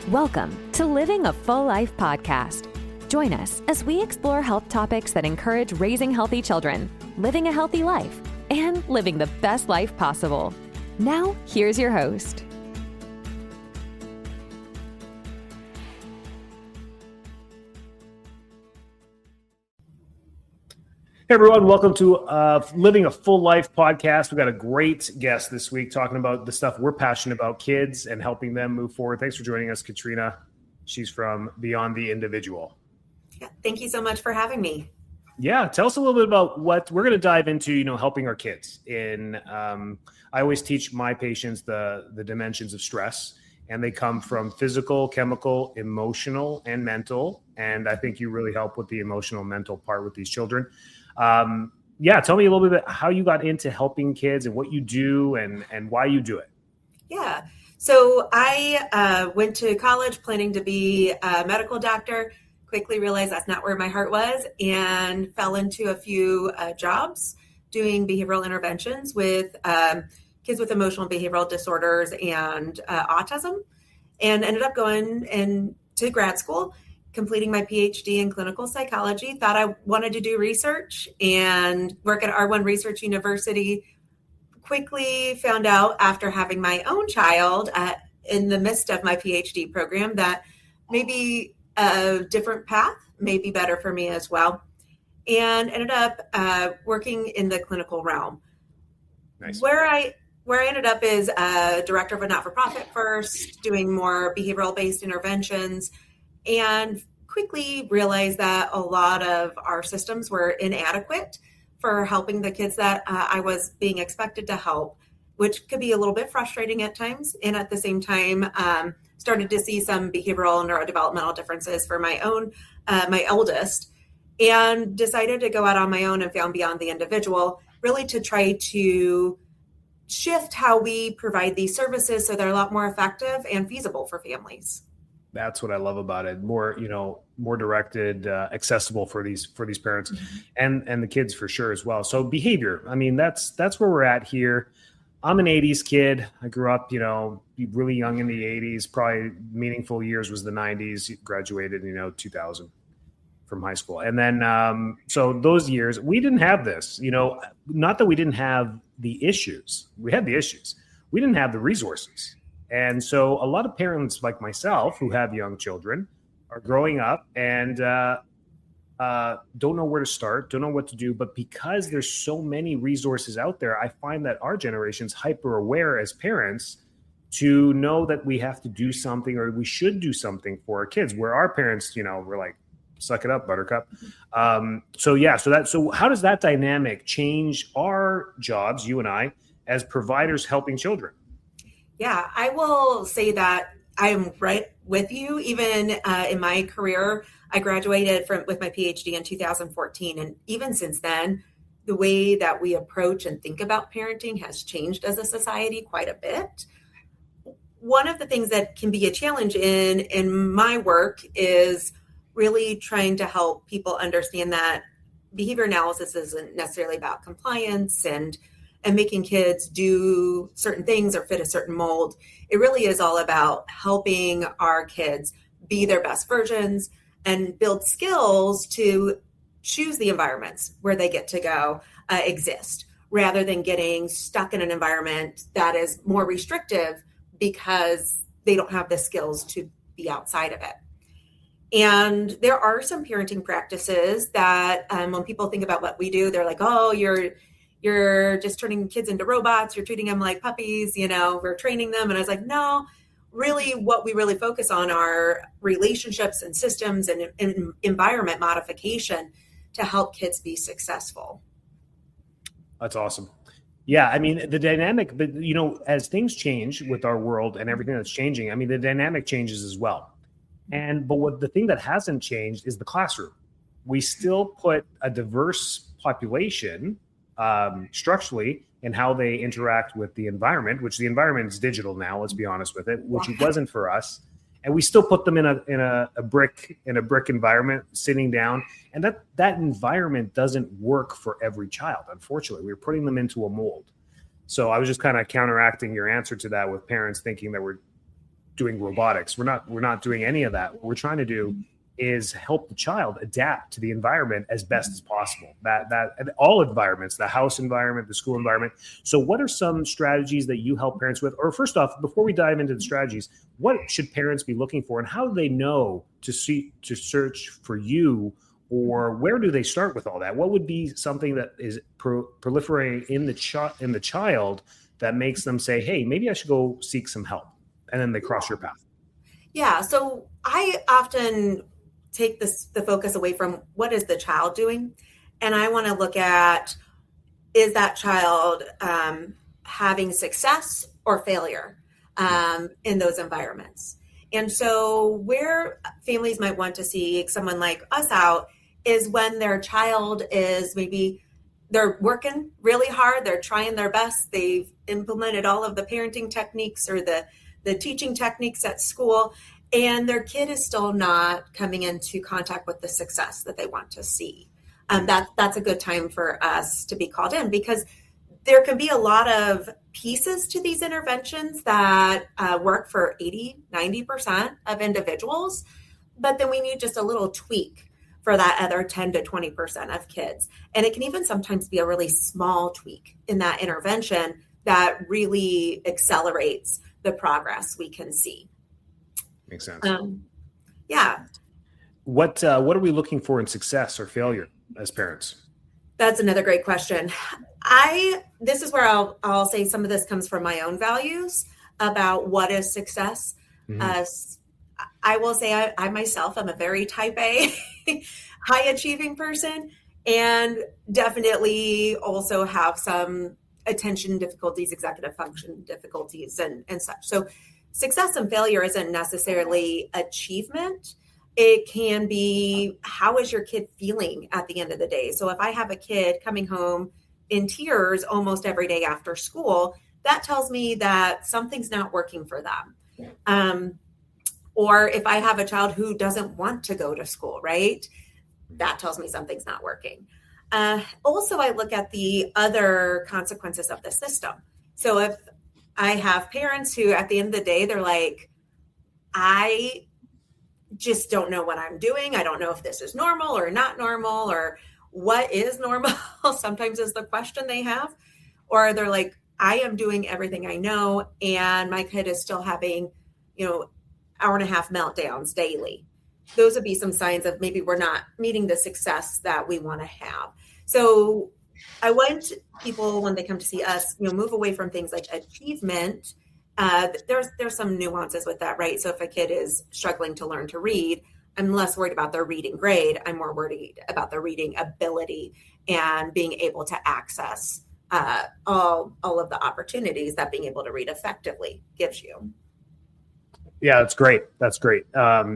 Welcome to Living a Full Life podcast. Join us as we explore health topics that encourage raising healthy children, living a healthy life, and living the best life possible. Now, here's your host. Hey everyone, welcome to Living a Full Life podcast. We've got a great guest this week talking about the stuff we're passionate about, kids and helping them move forward. Thanks for joining us, Katrina. She's from Beyond the Individual. Yeah, thank you so much for having me. Yeah, tell us a little bit about what we're going to dive into, helping our kids. I always teach my patients the dimensions of stress, and they come from physical, chemical, emotional, and mental. And I think you really help with the emotional, mental part with these children. Tell me a little bit about how you got into helping kids and what you do and why you do it. Yeah. So I went to college planning to be a medical doctor, quickly realized that's not where my heart was, and fell into a few jobs doing behavioral interventions with kids with emotional and behavioral disorders and autism, and ended up going into grad school, completing my PhD in clinical psychology. Thought I wanted to do research and work at R1 Research University. Quickly found out after having my own child in the midst of my PhD program that maybe a different path may be better for me as well. And ended up working in the clinical realm. Nice. Where I ended up is a director of a not-for-profit first, doing more behavioral-based interventions, and quickly realized that a lot of our systems were inadequate for helping the kids that I was being expected to help, which could be a little bit frustrating at times. And at the same time, started to see some behavioral and neurodevelopmental differences for my eldest, and decided to go out on my own and found Beyond the Individual, really to try to shift how we provide these services so they're a lot more effective and feasible for families. That's what I love about it. More directed, accessible for these parents, mm-hmm. and the kids for sure as well. So behavior, that's where we're at here. I'm an 80s kid. I grew up, really young in the 80s. Probably meaningful years was the 90s. Graduated, 2000 from high school. And then, so those years, we didn't have this, not that we didn't have the issues. We had the issues. We didn't have the resources. And so a lot of parents like myself who have young children are growing up and don't know where to start, don't know what to do. But because there's so many resources out there, I find that our generation's hyper aware as parents to know that we have to do something or we should do something for our kids, where our parents, were like, suck it up, buttercup. So how does that dynamic change our jobs, you and I, as providers helping children? Yeah, I will say that I'm right with you. Even in my career, I graduated with my PhD in 2014. And even since then, the way that we approach and think about parenting has changed as a society quite a bit. One of the things that can be a challenge in my work is really trying to help people understand that behavior analysis isn't necessarily about compliance and making kids do certain things or fit a certain mold. It really is all about helping our kids be their best versions and build skills to choose the environments where they get to go exist, rather than getting stuck in an environment that is more restrictive because they don't have the skills to be outside of it. And there are some parenting practices that when people think about what we do, they're like, oh, you're just turning kids into robots. You're treating them like puppies, we're training them. And I was like, no, really what we really focus on are relationships and systems and environment modification to help kids be successful. That's awesome. Yeah. The dynamic, but as things change with our world and everything that's changing, the dynamic changes as well. But the thing that hasn't changed is the classroom. We still put a diverse population structurally in how they interact with the environment, which the environment is digital now, let's be honest with it, which it wasn't for us. And we still put them in a brick environment, sitting down. And that environment doesn't work for every child. Unfortunately, we're putting them into a mold. So I was just kind of counteracting your answer to that with parents thinking that we're doing robotics. We're not doing any of that. What we're trying to do is help the child adapt to the environment as best as possible. That all environments, the house environment, the school environment. So what are some strategies that you help parents with? Or first off, before we dive into the strategies, what should parents be looking for, and how do they know to search for you, or where do they start with all that? What would be something that is proliferating in the child that makes them say, hey, maybe I should go seek some help, and then they cross your path? Yeah. So I often take the focus away from what is the child doing. And I want to look at, is that child having success or failure in those environments? And so where families might want to see someone like us out is when their child is maybe they're working really hard, they're trying their best, they've implemented all of the parenting techniques or the teaching techniques at school, and their kid is still not coming into contact with the success that they want to see. That's a good time for us to be called in, because there can be a lot of pieces to these interventions that work for 80-90% of individuals, but then we need just a little tweak for that other 10 to 20% of kids. And it can even sometimes be a really small tweak in that intervention that really accelerates the progress we can see. Makes sense. Yeah. What are we looking for in success or failure as parents? That's another great question. This is where I'll say some of this comes from my own values about what is success. I will say I myself am a very type A, high achieving person, and definitely also have some attention difficulties, executive function difficulties, and such. So success and failure isn't necessarily achievement. It can be, how is your kid feeling at the end of the day? So if I have a kid coming home in tears almost every day after school, that tells me that something's not working for them. Or if I have a child who doesn't want to go to school, right? That tells me something's not working. Also, I look at the other consequences of the system. So if I have parents who at the end of the day, they're like, I just don't know what I'm doing. I don't know if this is normal or not normal, or what is normal sometimes is the question they have. Or they're like, I am doing everything I know, and my kid is still having, hour and a half meltdowns daily. Those would be some signs of maybe we're not meeting the success that we want to have. So I want people, when they come to see us, move away from things like achievement. There's some nuances with that, right? So if a kid is struggling to learn to read, I'm less worried about their reading grade. I'm more worried about their reading ability and being able to access all of the opportunities that being able to read effectively gives you. Yeah, that's great. That's great.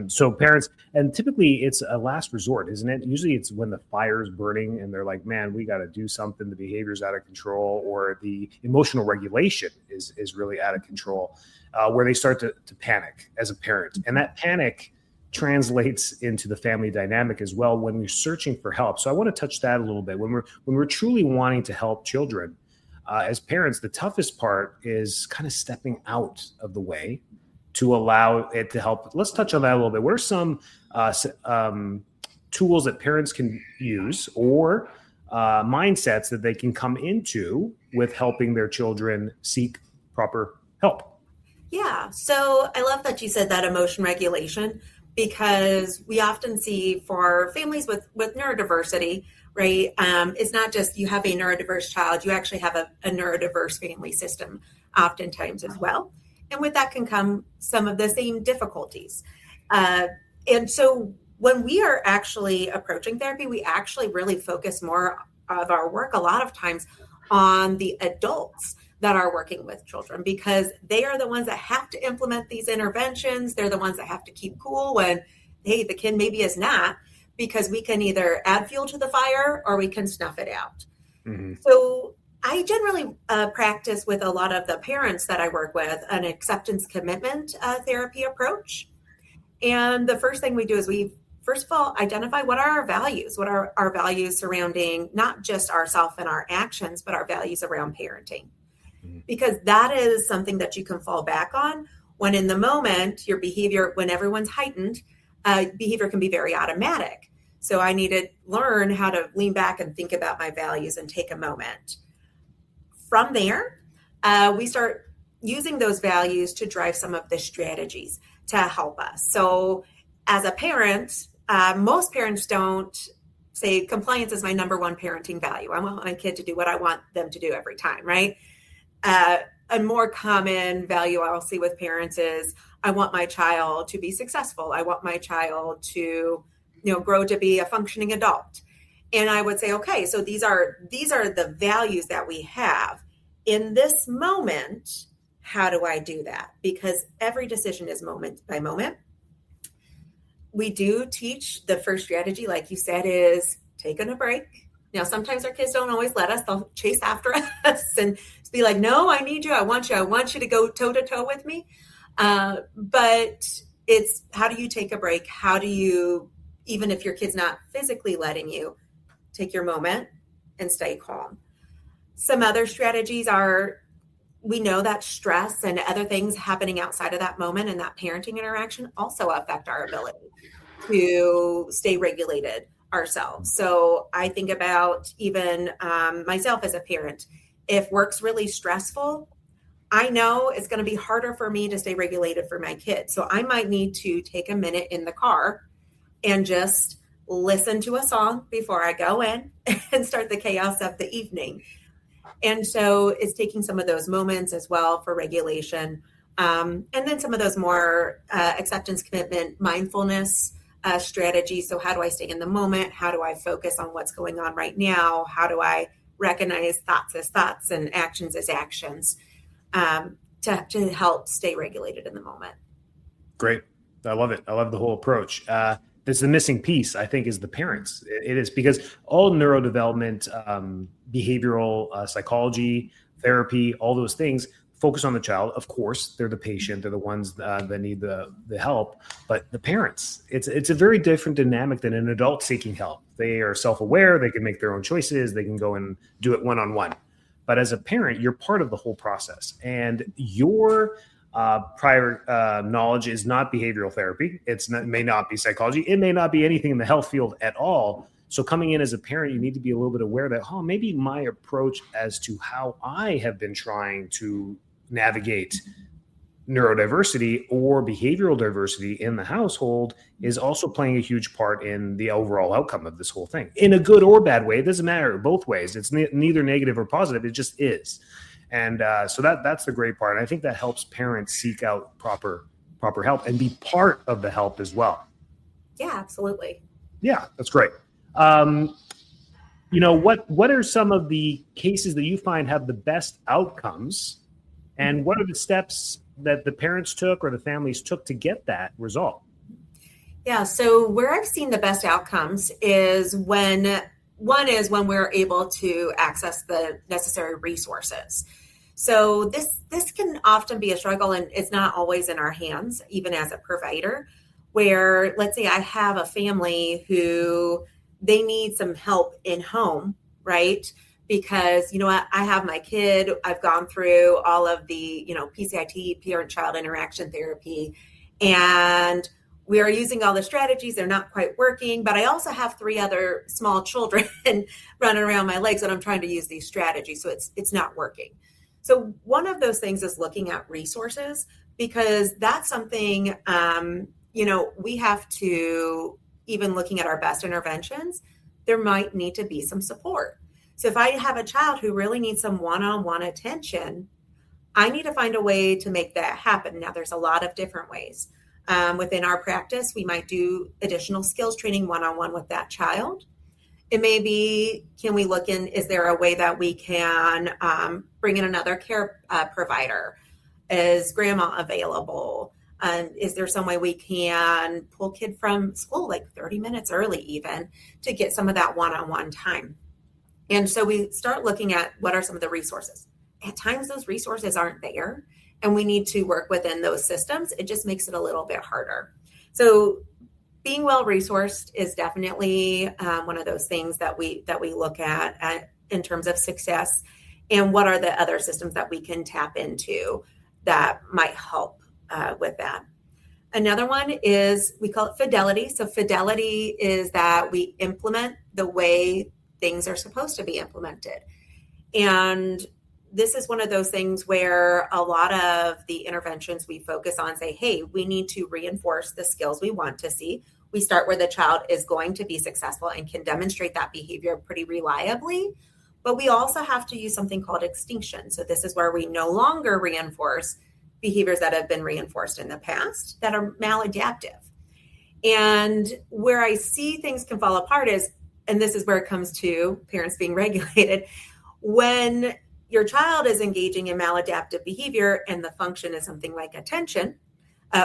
So parents, and typically it's a last resort, isn't it? Usually it's when the fire's burning and they're like, man, we got to do something. The behavior's out of control, or the emotional regulation is really out of control, where they start to panic as a parent. And that panic translates into the family dynamic as well when you're searching for help. So I want to touch that a little bit. When we're truly wanting to help children, as parents, the toughest part is kind of stepping out of the way to allow it to help. Let's touch on that a little bit. What are some tools that parents can use, or mindsets that they can come into with helping their children seek proper help? Yeah. So I love that you said that emotion regulation, because we often see for families with neurodiversity, right? It's not just you have a neurodiverse child, you actually have a neurodiverse family system oftentimes as well. And with that can come some of the same difficulties. And so when we are actually approaching therapy, we actually really focus more of our work a lot of times on the adults that are working with children, because they are the ones that have to implement these interventions. They're the ones that have to keep cool when, hey, the kid maybe is not, because we can either add fuel to the fire or we can snuff it out. Mm-hmm. So I generally practice with a lot of the parents that I work with an acceptance commitment therapy approach. And the first thing we do is we, first of all, identify what are our values, what are our values surrounding not just ourselves and our actions, but our values around parenting. Mm-hmm. Because that is something that you can fall back on When in the moment, your behavior, when everyone's heightened, behavior can be very automatic. So I need to learn how to lean back and think about my values and take a moment. From there, we start using those values to drive some of the strategies to help us. So as a parent, most parents don't say compliance is my number one parenting value. I want my kid to do what I want them to do every time, right? A more common value I'll see with parents is I want my child to be successful. I want my child to, grow to be a functioning adult. And I would say, okay, so these are the values that we have. In this moment, how do I do that? Because every decision is moment by moment. We do teach the first strategy, like you said, is taking a break. Now, sometimes our kids don't always let us. They'll chase after us and be like, no, I need you. I want you to go toe to toe with me. But it's how do you take a break? How do you, even if your kid's not physically letting you, take your moment and stay calm? Some other strategies are, we know that stress and other things happening outside of that moment and that parenting interaction also affect our ability to stay regulated ourselves. So I think about even myself as a parent. If work's really stressful, I know it's going to be harder for me to stay regulated for my kids. So I might need to take a minute in the car and just listen to a song before I go in and start the chaos of the evening. And so it's taking some of those moments as well for regulation. And then some of those more acceptance, commitment, mindfulness strategies. So how do I stay in the moment? How do I focus on what's going on right now? How do I recognize thoughts as thoughts and actions as actions to help stay regulated in the moment? Great. I love it. I love the whole approach. This is the missing piece, I think, is the parents. It is because all neurodevelopment, behavioral psychology, therapy, all those things focus on the child. Of course, they're the patient. They're the ones that need the help. But the parents, it's a very different dynamic than an adult seeking help. They are self-aware. They can make their own choices. They can go and do it one-on-one. But as a parent, you're part of the whole process. And your prior knowledge is not behavioral therapy. It may not be psychology. It may not be anything in the health field at all. So coming in as a parent, you need to be a little bit aware that, maybe my approach as to how I have been trying to navigate neurodiversity or behavioral diversity in the household is also playing a huge part in the overall outcome of this whole thing. In a good or bad way, it doesn't matter both ways. It's neither negative or positive. It just is. And so that's the great part. And I think that helps parents seek out proper help and be part of the help as well. Yeah, absolutely. Yeah, that's great. What are some of the cases that you find have the best outcomes, and what are the steps that the parents took or the families took to get that result? Yeah, so where I've seen the best outcomes is when we're able to access the necessary resources. So this can often be a struggle, and it's not always in our hands, even as a provider, where let's say I have a family who they need some help in home, right? Because, I have my kid, I've gone through all of the, PCIT, parent-child interaction therapy, and we are using all the strategies. They're not quite working, but I also have 3 other small children running around my legs, and I'm trying to use these strategies. So it's not working. So one of those things is looking at resources, because that's something, we have to, even looking at our best interventions, there might need to be some support. So if I have a child who really needs some one-on-one attention, I need to find a way to make that happen. Now, there's a lot of different ways. Within our practice, we might do additional skills training one-on-one with that child. It may be, can we look in, is there a way that we can bring in another care provider? Is grandma available? Is there some way we can pull kid from school, like 30 minutes early even, to get some of that one-on-one time? And so we start looking at what are some of the resources. At times those resources aren't there, and we need to work within those systems. It just makes it a little bit harder. So being well-resourced is definitely one of those things that we look at in terms of success, and what are the other systems that we can tap into that might help with that. Another one is, we call it fidelity. So fidelity is that we implement the way things are supposed to be implemented. And this is one of those things where a lot of the interventions we focus on say, hey, we need to reinforce the skills we want to see. We start where the child is going to be successful and can demonstrate that behavior pretty reliably. But we also have to use something called extinction. So this is where we no longer reinforce behaviors that have been reinforced in the past that are maladaptive. And where I see things can fall apart is, and this is where it comes to parents being regulated, when your child is engaging in maladaptive behavior and the function is something like attention,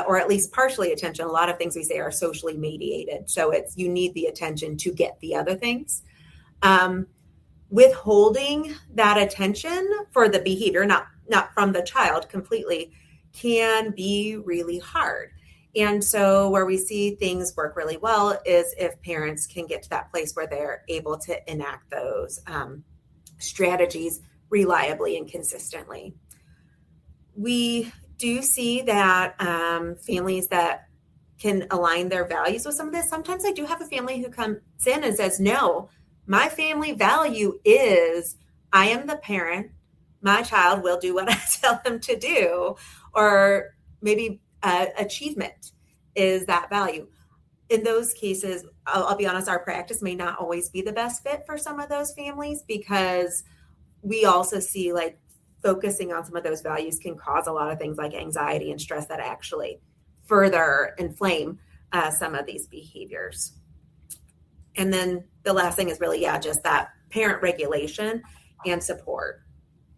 or at least partially attention. A lot of things we say are socially mediated. So it's, you need the attention to get the other things. Withholding that attention for the behavior, not from the child completely, can be really hard. And so where we see things work really well is if parents can get to that place where they're able to enact those strategies reliably and consistently. We do see that families that can align their values with some of this. Sometimes I do have a family who comes in and says, no, my family value is I am the parent. My child will do what I tell them to do. Or maybe achievement is that value. In those cases, I'll be honest, our practice may not always be the best fit for some of those families, because we also see like focusing on some of those values can cause a lot of things like anxiety and stress that actually further inflame some of these behaviors. And then the last thing is really, just that parent regulation and support.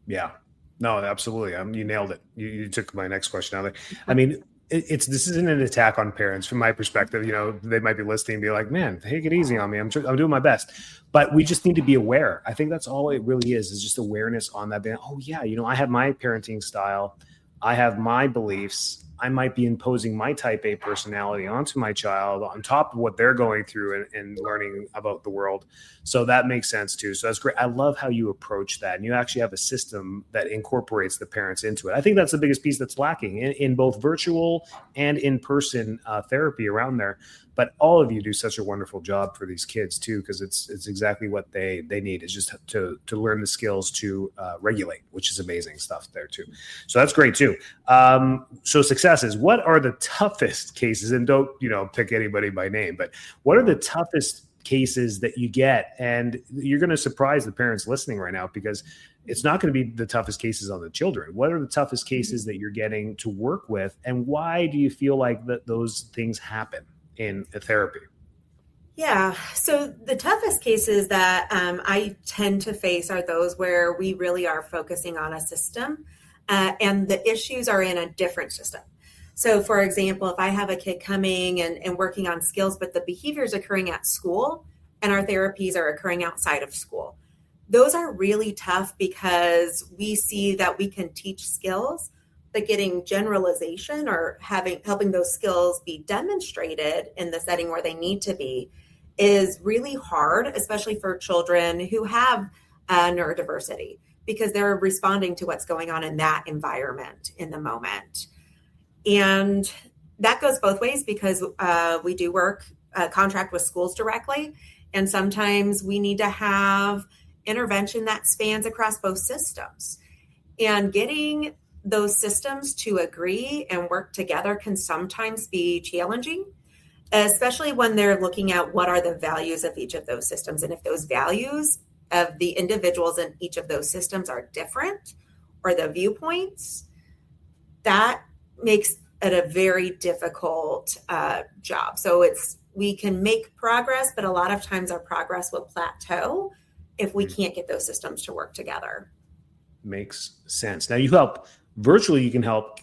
Yeah, no, absolutely. You nailed it. You took my next question out of there. I mean, this isn't an attack on parents from my perspective. They might be listening and be like, man, take it easy on me. I'm doing my best. But we just need to be aware. I think that's all it really is just awareness on that. Being, oh yeah, I have my parenting style. I have my beliefs. I might be imposing my type A personality onto my child on top of what they're going through and learning about the world. So that makes sense too. So that's great. I love how you approach that. And you actually have a system that incorporates the parents into it. I think that's the biggest piece that's lacking in both virtual and in-person therapy around there. But all of you do such a wonderful job for these kids too, because it's exactly what they need, is just to learn the skills to regulate, which is amazing stuff there too. So that's great too. So successes, what are the toughest cases? And don't, pick anybody by name, but what are the toughest cases that you get? And you're going to surprise the parents listening right now, because it's not going to be the toughest cases on the children. What are the toughest cases that you're getting to work with? And why do you feel like that those things happen in a therapy? Yeah. So the toughest cases that I tend to face are those where we really are focusing on a system and the issues are in a different system. So for example, if I have a kid coming and working on skills, but the behavior is occurring at school and our therapies are occurring outside of school, those are really tough, because we see that we can teach skills, but getting generalization or helping those skills be demonstrated in the setting where they need to be is really hard, especially for children who have neurodiversity, because they're responding to what's going on in that environment in the moment. And that goes both ways, because we do contract with schools directly. And sometimes we need to have intervention that spans across both systems. And getting those systems to agree and work together can sometimes be challenging, especially when they're looking at what are the values of each of those systems. And if those values of the individuals in each of those systems are different, or the viewpoints, that makes it a very difficult job. So we can make progress, but a lot of times our progress will plateau if we can't get those systems to work together. Makes sense. Now you help virtually. You can help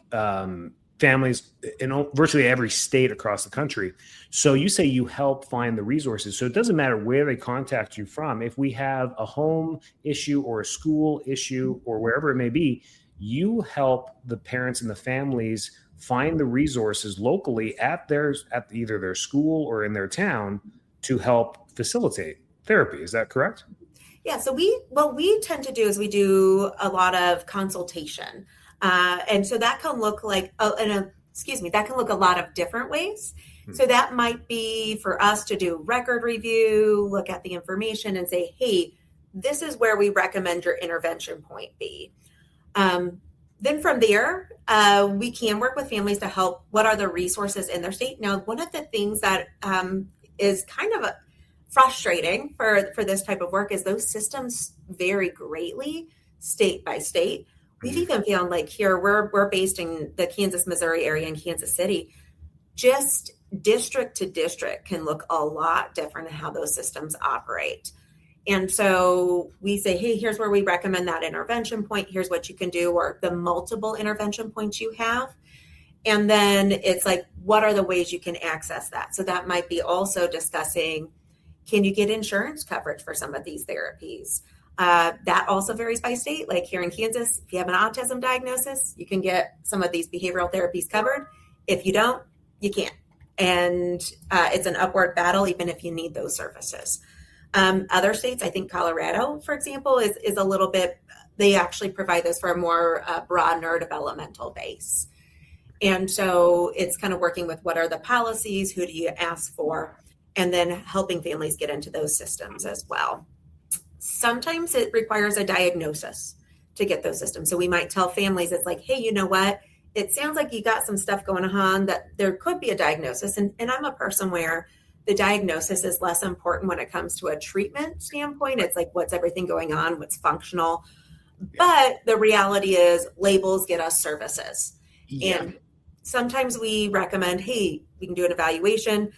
families in virtually every state across the country. So you say you help find the resources. So it doesn't matter where they contact you from. If we have a home issue or a school issue or wherever it may be, you help the parents and the families find the resources locally at either their school or in their town to help facilitate therapy. Is that correct? Yeah. So what we tend to do is we do a lot of consultation. And so that can look like, that can look a lot of different ways. So that might be for us to do record review, look at the information and say, hey, this is where we recommend your intervention point be. Then from there, we can work with families to help. What are the resources in their state? Now, one of the things that is kind of frustrating for this type of work is those systems vary greatly state by state. We've even found like here, we're based in the Kansas, Missouri area in Kansas City. Just district to district can look a lot different in how those systems operate. And so we say, hey, here's where we recommend that intervention point. Here's what you can do, or the multiple intervention points you have. And then it's like, what are the ways you can access that? So that might be also discussing, can you get insurance coverage for some of these therapies? That also varies by state. Like here in Kansas, if you have an autism diagnosis, you can get some of these behavioral therapies covered. If you don't, you can't. And it's an upward battle, even if you need those services. Other states, I think Colorado, for example, is a little bit, they actually provide those for a more broad neurodevelopmental base. And so it's kind of working with what are the policies, who do you ask for, and then helping families get into those systems as well. Sometimes it requires a diagnosis to get those systems. So we might tell families, it's like, hey, you know what? It sounds like you got some stuff going on that there could be a diagnosis. And I'm a person where the diagnosis is less important when it comes to a treatment standpoint. It's like, what's everything going on? What's functional? But the reality is labels get us services. Yeah. And sometimes we recommend, hey, we can do an evaluation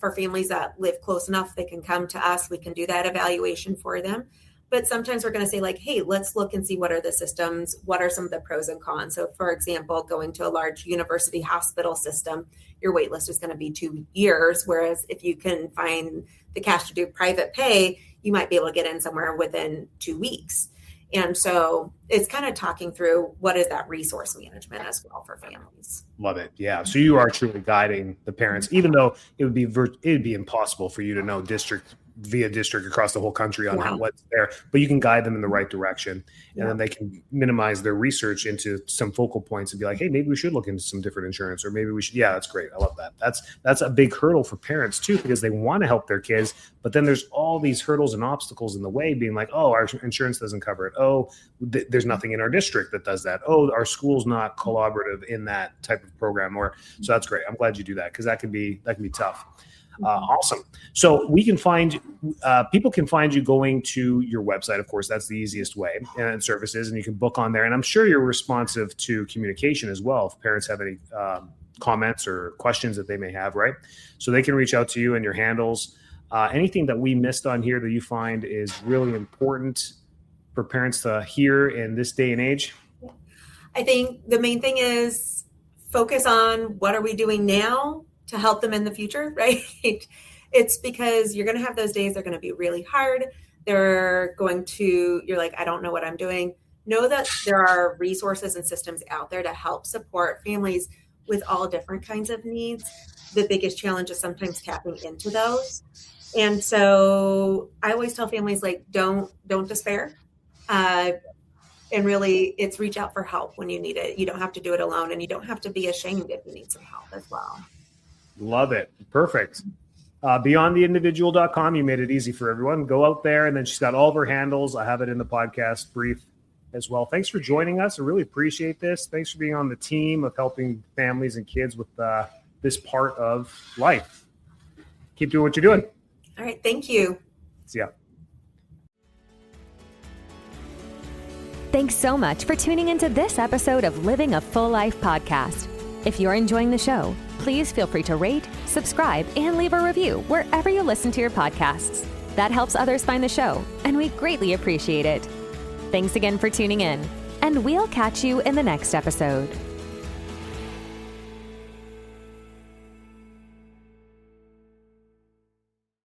for families that live close enough. They can come to us. We can do that evaluation for them. But sometimes we're going to say like, hey, let's look and see what are the systems, what are some of the pros and cons. So for example, going to a large university hospital system, your wait list is going to be 2 years. Whereas if you can find the cash to do private pay, you might be able to get in somewhere within 2 weeks. And so it's kind of talking through what is that resource management as well for families. Love it. Yeah. So you are truly guiding the parents, even though it would be impossible for you to know district via district across the whole country on what's there, but you can guide them in the right direction, and then they can minimize their research into some focal points and be like, hey, maybe we should look into some different insurance, or maybe we should. Yeah, that's great. I love that. That's a big hurdle for parents too, because they want to help their kids, but then there's all these hurdles and obstacles in the way, being like, oh, our insurance doesn't cover it. Oh, there's nothing in our district that does that. Oh, our school's not collaborative in that type of program. Or so that's great. I'm glad you do that, because that can be tough. Awesome. So we can find, people can find you going to your website. Of course, that's the easiest way, and services, and you can book on there. And I'm sure you're responsive to communication as well. If parents have any comments or questions that they may have, right? So they can reach out to you and your handles. Anything that we missed on here that you find is really important for parents to hear in this day and age? I think the main thing is focus on what are we doing now to help them in the future, right? It's because you're going to have those days. They're going to be really hard. You're like, I don't know what I'm doing. Know that there are resources and systems out there to help support families with all different kinds of needs. The biggest challenge is sometimes tapping into those. And so I always tell families, like, don't despair. And really, it's reach out for help when you need it. You don't have to do it alone, and you don't have to be ashamed if you need some help as well. Love it. Perfect. Beyondtheindividual.com. You made it easy for everyone. Go out there, and then she's got all of her handles. I have it in the podcast brief as well. Thanks for joining us. I really appreciate this. Thanks for being on the team of helping families and kids with this part of life. Keep doing what you're doing. All right. Thank you. See ya. Thanks so much for tuning into this episode of Living a Full Life podcast. If you're enjoying the show, please feel free to rate, subscribe, and leave a review wherever you listen to your podcasts. That helps others find the show, and we greatly appreciate it. Thanks again for tuning in, and we'll catch you in the next episode.